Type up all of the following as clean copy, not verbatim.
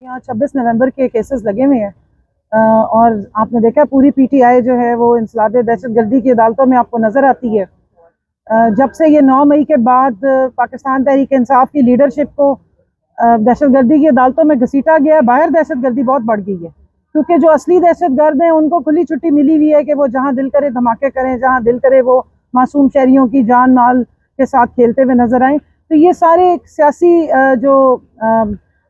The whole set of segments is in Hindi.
यहाँ 26 नवंबर के केसेस लगे हुए हैं और आपने देखा पूरी पीटीआई जो है वो इंसदाद दहशतगर्दी की अदालतों में आपको नज़र आती है। जब से ये 9 मई के बाद पाकिस्तान तहरीक इंसाफ की लीडरशिप को दहशतगर्दी की अदालतों में घसीटा गया, बाहर दहशतगर्दी बहुत बढ़ गई है क्योंकि जो असली दहशतगर्द हैं उनको खुली छुट्टी मिली हुई है कि वो जहाँ दिल करे धमाके करें, जहाँ दिल करे वो मासूम शहरियों की जान माल के साथ खेलते हुए नजर आए। तो ये सारे एक सियासी जो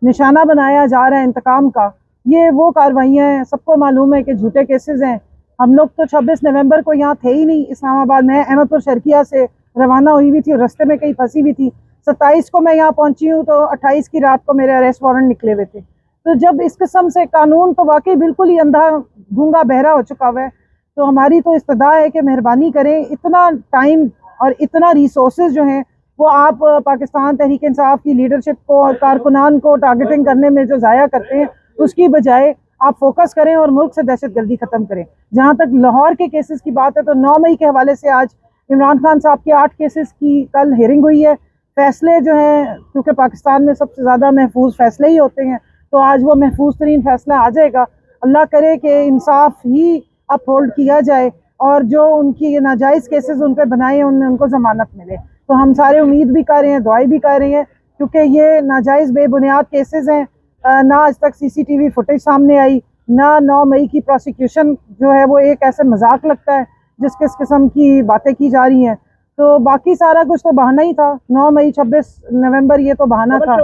निशाना बनाया जा रहा है इंतकाम का, ये वो कार्रवाइयाँ हैं। सबको मालूम है कि झूठे केसेस हैं। हम लोग तो 26 नवंबर को यहाँ थे ही नहीं इस्लामाबाद में। अहमदपुर शर्किया से रवाना हुई हुई थी और रास्ते में कहीं फंसी हुई थी। 27 को मैं यहाँ पहुंची हूँ तो 28 की रात को मेरे अरेस्ट वारंट निकले हुए थे। तो जब इस किस्म से कानून तो वाकई बिल्कुल ही अंधा गूंगा बहरा हो चुका हुआ है, तो हमारी तो इस्तदा है कि मेहरबानी करें, इतना टाइम और इतना रिसोर्सेज जो हैं वो आप पाकिस्तान तहरीक इंसाफ की लीडरशिप को और कारकुनान को टारगेटिंग करने में जो ज़ाया करते हैं, उसकी बजाय आप फोकस करें और मुल्क से दहशतगर्दी ख़त्म करें। जहाँ तक लाहौर के केसेस की बात है तो 9 मई के हवाले से आज इमरान खान साहब के 8 केसेस की कल हियरिंग हुई है। फैसले जो हैं, क्योंकि पाकिस्तान में सबसे ज़्यादा महफूज फैसले ही होते हैं, तो आज वो महफूज तरीन फैसला आ जाएगा। अल्लाह करे कि इंसाफ ही अपहोल्ड किया जाए और जो उनकी नाजायज़ केसेस उन पर बनाए उनको ज़मानत मिले। तो हम सारे उम्मीद भी कर रहे हैं, दुआई भी कर रहे हैं, क्योंकि ये नाजायज़ बेबुनियाद केसेस हैं। ना आज तक सीसीटीवी फुटेज सामने आई, ना 9 मई की प्रोसिक्यूशन जो है वो एक ऐसे मजाक लगता है जिस किस किस्म की बातें की जा रही हैं। तो बाकी सारा कुछ तो बहाना ही था। 9 मई 26 नवंबर ये तो बहाना था,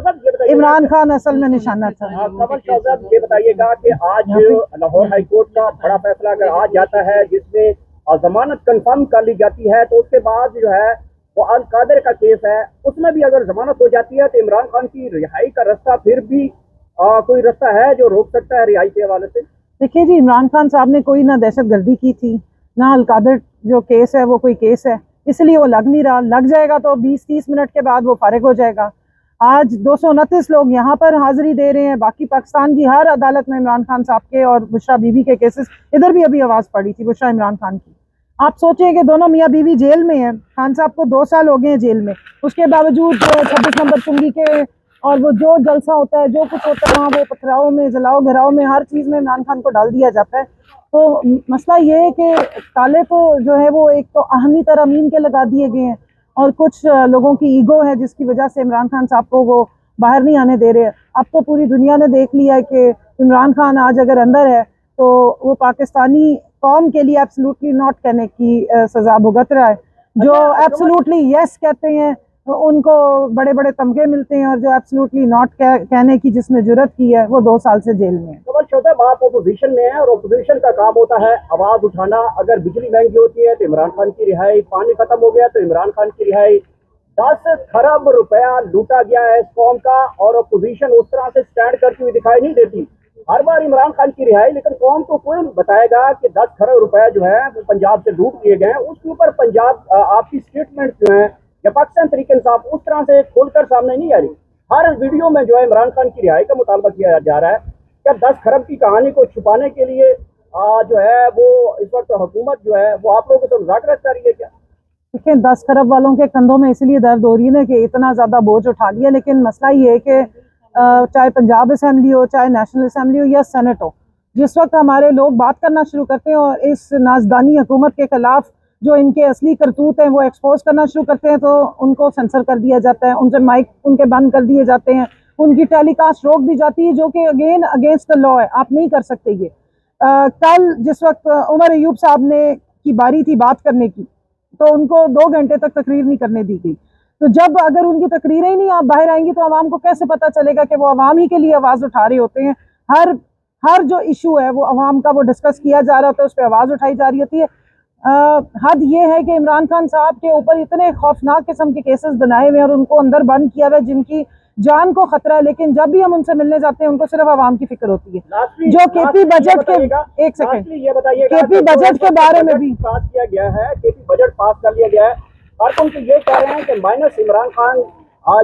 इमरान खान असल में निशाना था। ये बताइएगा कि आज लाहौर हाई कोर्ट का बड़ा फैसला अगर आज जाता है जिसमें जमानत कंफर्म कर ली जाती है, तो उसके बाद जो है वो अल कादर का केस है, उसमें भी अगर जमानत हो जाती है तो इमरान खान की रिहाई का रास्ता फिर भी कोई रास्ता है जो रोक सकता है रिहाई के हवाले से? देखिए जी, इमरान खान साहब ने कोई ना दहशतगर्दी की थी, ना अल कादर जो केस है वो कोई केस है, इसलिए वो लग नहीं रहा। लग जाएगा तो 20-30 मिनट के बाद वो फारिग हो जाएगा। आज 229 लोग यहाँ पर हाजिरी दे रहे हैं। बाकी पाकिस्तान की हर अदालत में इमरान खान साहब के और बुशरा बीबी के केसेस, इधर भी अभी आवाज़ पड़ी थी बुशरा इमरान खान की। आप सोचें कि दोनों मियाँ बीवी जेल में हैं, खान साहब को 2 साल हो गए हैं जेल में, उसके बावजूद 26 नंबर चुंगी के और वो जो जलसा होता है, जो कुछ होता है वहाँ वो पथराव में, जलाओ घिराव में, हर चीज़ में इमरान खान को डाल दिया जाता है। तो मसला ये है कि ताले तो जो है वो एक तो अहमी तरमीम के लगा दिए गए हैं और कुछ लोगों की ईगो है जिसकी वजह से इमरान खान साहब को वो बाहर नहीं आने दे रहे। अब तो पूरी दुनिया ने देख लिया है कि इमरान खान आज अगर अंदर है तो वो पाकिस्तानी कौम के लिए एब्सोल्युटली नॉट कहने की सजा भुगत रहा है। जो एब्सोल्युटली यस कहते हैं उनको बड़े बड़े तमगे मिलते हैं और जो एब्सोल्युटली नॉट कहने की जिसने जुर्रत की है वो 2 साल से जेल में है। कमल शोएब, आप अपोजिशन में है और अपोजिशन का काम होता है आवाज उठाना। अगर बिजली महंगी होती है तो इमरान खान की रिहाई, पानी खत्म हो गया तो इमरान खान की रिहाई, 10 खरब रुपया लूटा गया है इस कौम का और अपोजिशन उस तरह से स्टैंड करती हुई दिखाई नहीं देती। हर बार इमरान खान की रिहाई, लेकिन कौम को कोई बताएगा कि 10 खरब रुपया जो है वो पंजाब से लूट लिए गए हैं। उसके ऊपर पंजाब आपकी स्टेटमेंट जो है या पाकिस्तान तरीके इंसाफ उस तरह से खोलकर सामने नहीं आ रही। हर वीडियो में जो है इमरान खान की रिहाई का मुतालबा किया जा रहा है। क्या 10 खरब की कहानी को छुपाने के लिए जो है वो इस वक्त हुकूमत जो है वो आप लोगों को तो मुज़ाकरात कर रही है क्या? देखिए, 10 खरब वालों के कंधों में इसलिए दर्द हो रही है ना कि इतना ज़्यादा बोझ उठा लिया, लेकिन मसला ये है कि चाहे पंजाब असम्बली हो, चाहे नेशनल असम्बली हो या सेनेट हो, जिस वक्त हमारे लोग बात करना शुरू करते हैं और इस नाजदानी हुकूमत के खिलाफ जो इनके असली करतूत हैं वो एक्सपोज करना शुरू करते हैं, तो उनको सेंसर कर दिया जाता है, उनसे माइक उनके बंद कर दिए जाते हैं, उनकी टेलीकास्ट रोक दी जाती है, जो कि अगेन अगेंस्ट द लॉ है। आप नहीं कर सकते ये। कल जिस वक्त उमर अयूब साहब ने की बारी थी बात करने की, तो उनको 2 घंटे तक तकरीर नहीं करने दी गई। तो जब अगर उनकी तकरीरें ही नहीं आप बाहर आएंगी तो आवाम को कैसे पता चलेगा कि वो आवाम ही के लिए आवाज़ उठा रहे होते हैं। हर जो इशू है वो आवाम का वो डिस्कस किया जा रहा होता है, उस पर आवाज़ उठाई जा रही होती है। हद ये है कि इमरान खान साहब के ऊपर इतने खौफनाक किस्म के केसेस बनाए हुए और उनको अंदर बंद किया हुआ है जिनकी जान को खतरा है, लेकिन जब भी हम उनसे मिलने जाते हैं उनको सिर्फ आवाम की फिक्र होती है। जो केपी बजट के एक सेकंड ये बताइएगा, केपी बजट के बारे में भी पास किया गया है, केपी बजट पास कर लिया गया है और तुम तो ये कह रहे हैं कि माइनस इमरान खान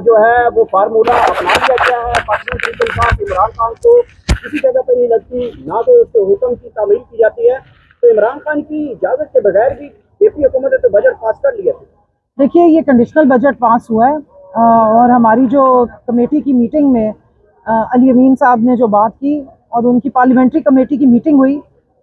जो है वो फार्मूला अपना लिया गया है। पाकिस्तान तरीके इंसाफ इमरान खान को किसी जगह पर नहीं लगती, ना तो उसके हुक्म की तामील की जाती है, तो इमरान खान की इजाजत के बगैर भी केपी हुकूमत ने तो बजट पास कर लिया था। देखिए, ये कंडीशनल बजट पास हुआ है और हमारी जो कमेटी की मीटिंग में अली अमीन साहब ने जो बात की और उनकी पार्लियामेंट्री कमेटी की मीटिंग हुई,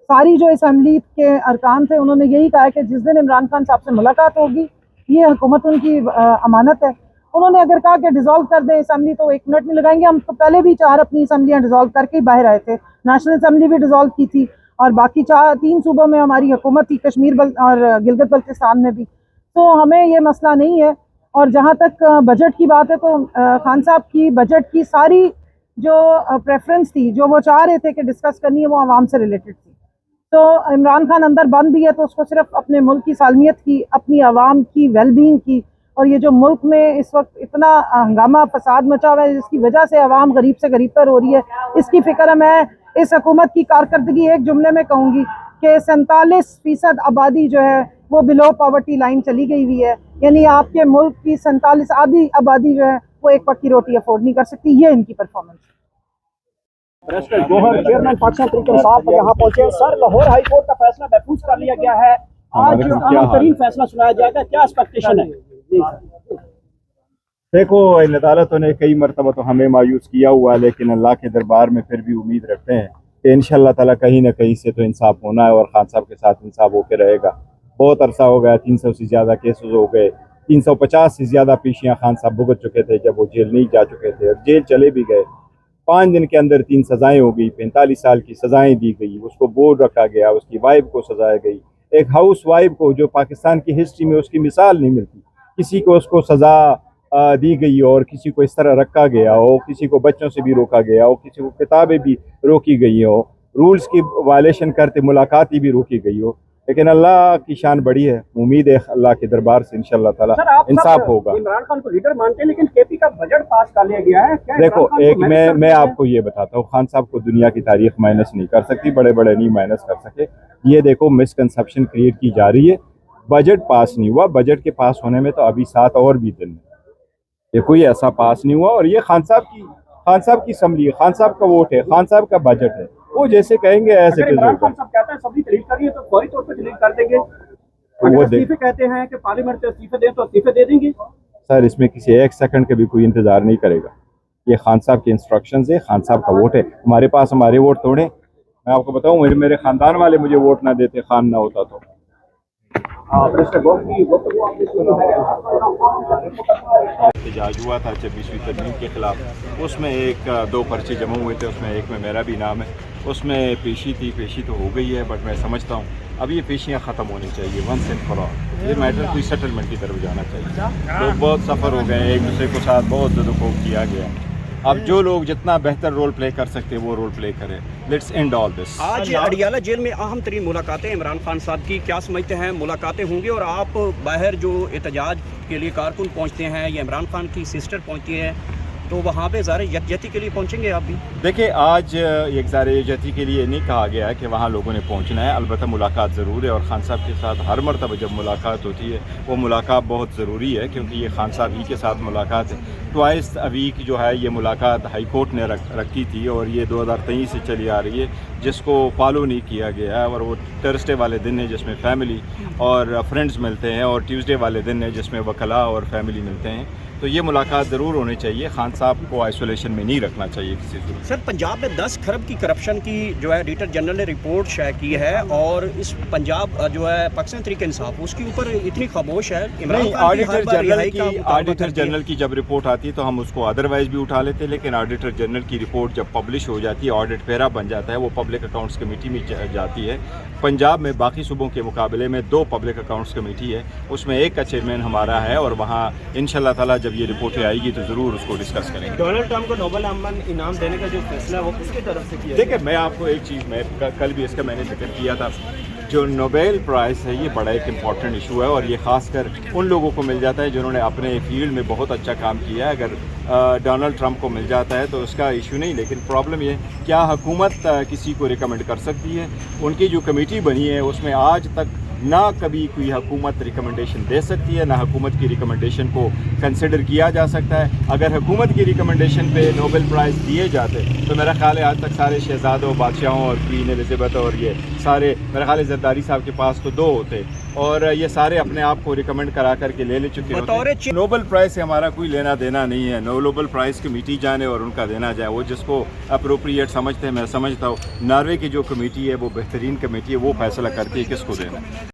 सारी जो असम्बली के अरकान थे उन्होंने यही कहा कि जिस दिन इमरान खान साहब से मुलाकात होगी, ये हुकूमत उनकी अमानत है। उन्होंने अगर कहा कि डिसॉल्व कर दें असम्बली तो 1 मिनट नहीं लगाएंगे। हम तो पहले भी 4 अपनी असम्बलियाँ डिसॉल्व करके ही बाहर आए थे। नेशनल असम्बली भी डिसॉल्व की थी और बाकी 3 सूबों में हमारी हुकूमत थी, कश्मीर और गिलगित बल्तिस्तान में भी। तो हमें ये मसला नहीं है। और जहाँ तक बजट की बात है तो खान साहब की बजट की सारी जो प्रेफरेंस थी, जो वो चाह रहे थे कि डिस्कस करनी है, वो आवाम से रिलेटेड थी। तो इमरान खान अंदर बंद भी है तो उसको सिर्फ अपने मुल्क की सालमियत की, अपनी आवाम की वेलबींग की, और ये जो मुल्क में इस वक्त इतना हंगामा फसाद मचा हुआ है जिसकी वजह से आवाम गरीब से गरीब पर हो रही है, इसकी फिक्र है। मैं इस हुकूमत की कारकर्दगी एक जुमले में कहूँगी कि 47% आबादी जो है वो बिलो पॉवर्टी लाइन चली गई हुई है। यानी आपके मुल्क की 47 आधी आबादी जो है वो एक वक्त की रोटी अफोर्ड नहीं कर सकती। ये इनकी परफॉर्मेंस है। बैरिस्टर गौहर चेयरमैन पाकिस्तान तहरीक इंसाफ यहाँ पहुंचे। सर, लाहौर हाई कोर्ट का फैसला महफूज कर लिया गया है, आज अहम तरीन फैसला सुनाया जाएगा, क्या एक्सपेक्टेशन है? देखो, इन अदालतों ने कई मरतबा तो हमें मायूस किया हुआ है, लेकिन अल्लाह के दरबार में फिर भी उम्मीद रखते हैं कि इंशाअल्लाह ताला कहीं ना कहीं से तो इंसाफ होना है और खान साहब के साथ इंसाफ होकर रहेगा। बहुत अरसा हो गया, 300 से ज़्यादा केसेस हो गए, 350 से ज़्यादा पेशियाँ खान साहब भुगत चुके थे जब वो जेल नहीं जा चुके थे, और जेल चले भी गए। 5 दिन के अंदर 3 सज़ाएँ हो गई, 45 साल की सज़ाएँ दी गई, उसको बोर्ड रखा गया, उसकी वाइफ को सज़ाया गई। एक हाउस वाइफ को, जो पाकिस्तान की हिस्ट्री में उसकी मिसाल नहीं मिलती, किसी को उसको सज़ा दी गई और किसी को इस तरह रखा गया हो, किसी को बच्चों से भी रोका गया हो, किसी को किताबें भी रोकी गई हो, रूल्स की वायलेशन करते मुलाकात भी रोकी गई हो। लेकिन अल्लाह की शान बड़ी है, उम्मीद है अल्लाह के दरबार से इंशाअल्लाह ताला इंसाफ होगा। इमरान खान को लीडर मानते हैं, लेकिन केपी का बजट पास कर लिया गया है, क्या देखो, एक मैं आपको ये बताता हूँ, खान साहब को दुनिया की तारीख माइनस नहीं कर सकती, बड़े बड़े नहीं माइनस कर सके। ये देखो, मिसकंसेप्शन क्रिएट की जा रही है। बजट पास नहीं हुआ, बजट के पास होने में तो अभी 7 और भी दिन, ये कोई ऐसा पास नहीं हुआ। और ये खान साहब की असम्बली है, खान साहब का वोट है, खान साहब का बजट है, वो जैसे कहेंगे ऐसे इमरान खान साहब कहते हैं सभी डिलीट करिए तो फौरी तौर पर डिलीट कर देंगे, वो इस्तीफे कहते हैं कि पार्लियामेंट से इस्तीफे दें तो इस्तीफे दे देंगे। सर, इसमें किसी 1 सेकंड का भी कोई इंतजार नहीं करेगा। ये खान साहब के इंस्ट्रक्शंस है, खान साहब का वोट है। हमारे पास हमारे वोट तोड़े। मैं आपको बताऊं, मेरे खानदान वाले मुझे वोट ना देते, खान ना होता तो। एहतजाज हुआ था 26वीं तरमीम के खिलाफ, उसमें 1-2 पर्चे जमा हुए थे, उसमें एक में मेरा भी नाम है। उसमें पेशी थी, पेशी तो हो गई है, बट मैं समझता हूँ अब ये पेशियाँ ख़त्म होनी चाहिए वंस एंड फॉर ऑल। ये मैटर कोई सेटलमेंट की तरफ जाना चाहिए। लोग बहुत सफ़र हो गए, एक दूसरे के साथ बहुत दुखों किया गया। अब जो लोग जितना बेहतर रोल प्ले कर सकते हैं वो रोल प्ले करें। Let's end all this. आज अडियाला जेल में अहम तरीन मुलाकातें इमरान खान साहब की, क्या समझते हैं मुलाकातें होंगी? और आप बाहर जो एहतजाज के लिए कारकुन पहुंचते हैं या इमरान खान की सिस्टर पहुंचती है, तो वहाँ पे ज़ाहिर यकजहती के लिए पहुंचेंगे आप भी? देखिए, आज एक ज़ाहिर यकजहती के लिए नहीं कहा गया है कि वहाँ लोगों ने पहुँचना है। अलबत्ता मुलाकात ज़रूर है, और खान साहब के साथ हर मरतबा जब मुलाकात होती है वो मुलाकात बहुत ज़रूरी है, क्योंकि ये खान साहब ही के साथ मुलाकात है। ट्वाइस अ वीक जो है ये मुलाकात हाई कोर्ट ने रखी थी, और ये 2023 से चली आ रही है, जिसको फॉलो नहीं किया गया है। और वो थर्सडे वाले दिन है जिसमें फैमिली और फ्रेंड्स मिलते हैं, और ट्यूसडे वाले दिन है जिसमें वकला और फैमिली मिलते हैं। तो ये मुलाकात ज़रूर होनी चाहिए। खान साहब को आइसोलेशन में नहीं रखना चाहिए किसी सूरत। सर, पंजाब में 10 खरब की करप्शन की जो है ऑडिटर जनरल ने रिपोर्ट शाये की है, और इस पंजाब जो है पाकिस्तान तहरीक इंसाफ उसके ऊपर इतनी खामोश है। नहीं, ऑडिटर जनरल की जब रिपोर्ट आती है तो हम उसको अदरवाइज भी उठा लेते हैं, लेकिन ऑडिटर जनरल की रिपोर्ट जब पब्लिश हो जाती है, ऑडिट पैरा बन जाता है, वो पब्लिक अकाउंट्स कमेटी में जाती है। पंजाब में बाकी सूबों के मुकाबले में 2 पब्लिक अकाउंट्स कमेटी है, उसमें एक का चेयरमैन हमारा है, और वहाँ इंशाल्लाह ताला जब ये रिपोर्टें आएगी तो ज़रूर उसको डिस्कस करेंगे। डोनाल्ड ट्रंप को नोबेल अमन इनाम देने का जो फैसला है वो किसकी तरफ से किया? देखिए, मैं आपको एक चीज़, मैं कल भी इसका मैंने जिक्र किया था, जो नोबेल प्राइज़ है ये बड़ा एक इम्पॉर्टेंट इशू है, और ये ख़ासकर उन लोगों को मिल जाता है जिन्होंने अपने फील्ड में बहुत अच्छा काम किया है। अगर डोनाल्ड ट्रंप को मिल जाता है तो उसका इशू नहीं, लेकिन प्रॉब्लम ये, क्या हुकूमत किसी को रिकमेंड कर सकती है? उनकी जो कमेटी बनी है उसमें आज तक ना कभी कोई हुकूमत रिकमेंडेशन दे सकती है, ना हुकूमत की रिकमेंडेशन को कंसिडर किया जा सकता है। अगर हुकूमत की रिकमेंडेशन पे नोबेल प्राइज़ दिए जाते तो मेरा ख्याल है आज तक सारे शहजादों, बादशाहों और क्वीन एलिज़ाबेथ और ये सारे, मेरा ख्याल है जरदारी साहब के पास तो 2 होते, और ये सारे अपने आप को रिकमेंड करा करके ले चुके होते बतौर हैं। नोबेल प्राइज़ से हमारा कोई लेना देना नहीं है। नोबेल प्राइज़ कमेटी जाने और उनका देना जाए, वो जिसको अप्रोप्रिएट समझते हैं। मैं समझता हूँ नॉर्वे की जो कमेटी है वो बेहतरीन कमेटी है, वो फैसला करती है किसको देना है।